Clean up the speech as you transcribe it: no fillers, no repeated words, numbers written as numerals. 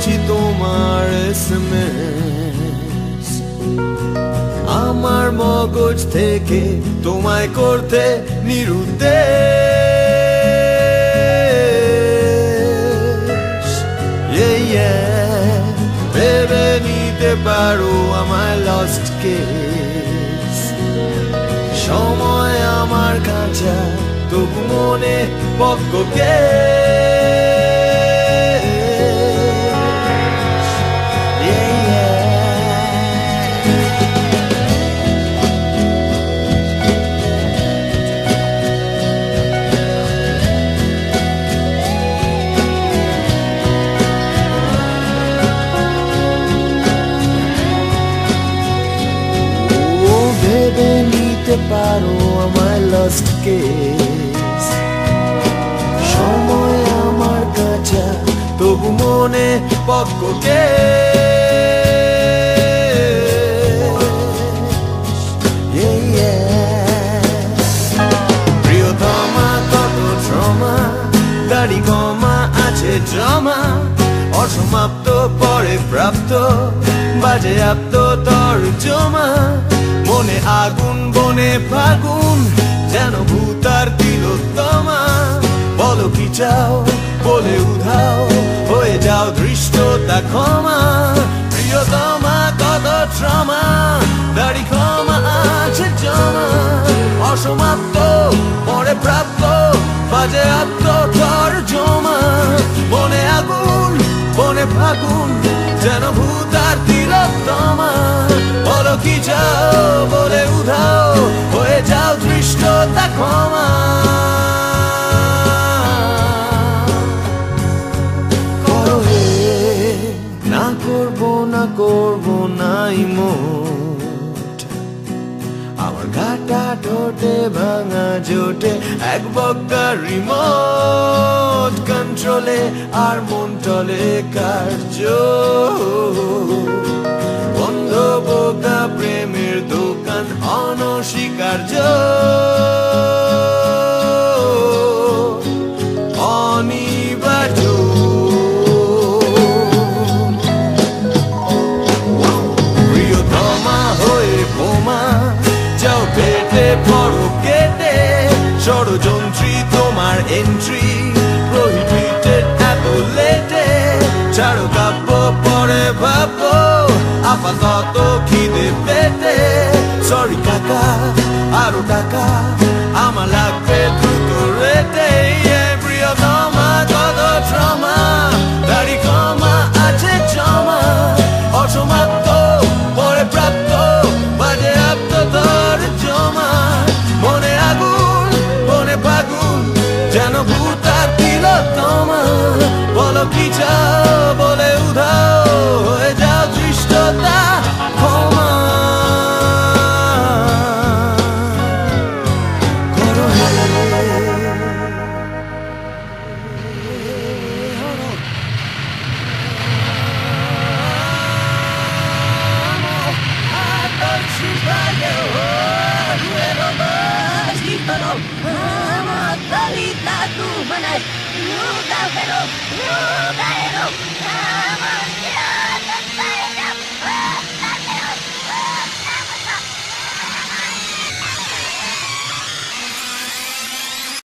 করছি তোমার এসএমএস আমার মগজ থেকে তোমায় করতে নিরুদ্দেশ ভেবে নিতে পারো আমায় লস্ট কেস সময় আমার কাছে তবু মনে পক্ক ভেবে নিতে পারো আমায় লস্ট কেস সময় আমার কাছে তবু মনে পক্ক প্রিয়তমা কত ট্রমা দাড়ি কমা আছে জমা অসমাপ্ত পরে প্রাপ্ত বাজে আপ্ত তর্জমা মনে আগুন বনে ফাগুন যেন ভূতার তিলোত্তমা বলো কি চাও বলে উধাও হয়ে যাও দৃষ্টতা ক্ষমা প্রিয়তমা কত ট্রমা দাড়ি ক্ষমা আছে জমা অসমাপ্ত পরে প্রাপ্ত বাজে আত্ম তর্জমা মনে আগুন বনে ফাগুন যেন ভূতার তিলোত্তমা বলো কি চাও বলে উধাও হয়ে যাও দৃষ্টতা ক্ষমা করো হে না করবো না ইমোট আমার ঘাটা ঠোঁটে ভাঙা জোটে এক বক্কা রিমোট কন্ট্রোলে আর মন টলে কার্য বন্ধ বোকা প্রেমের দোকান অনস্বীকার্য অনিবার্য প্রিয়তমা হয়ে বোমা যাও পেটে পড়ো কেটে ষড়যন্ত্রী তোমার এন্ট্রি প্রহিবিটেড এত লেটে ছাড়ো কাব্য পরে ভাবো আপাতত খিদে পেটে সরি কাকা আরো টাকা আমার লাগবে দ্রুত রেটে প্রিয়তমা কত ট্রমা দাড়ি কমা আছে জমা অসমাপ্ত পরে প্রাপ্ত বাজে আপ্ত তর্জমা মনে আগুন বনে ফাগুন যেন ভূতার তিলোত্তমা বলো কি চাও বলে উধাও হয়ে যাও দৃষ্টতা ক্ষমা করো Talita tu manas, nunca pero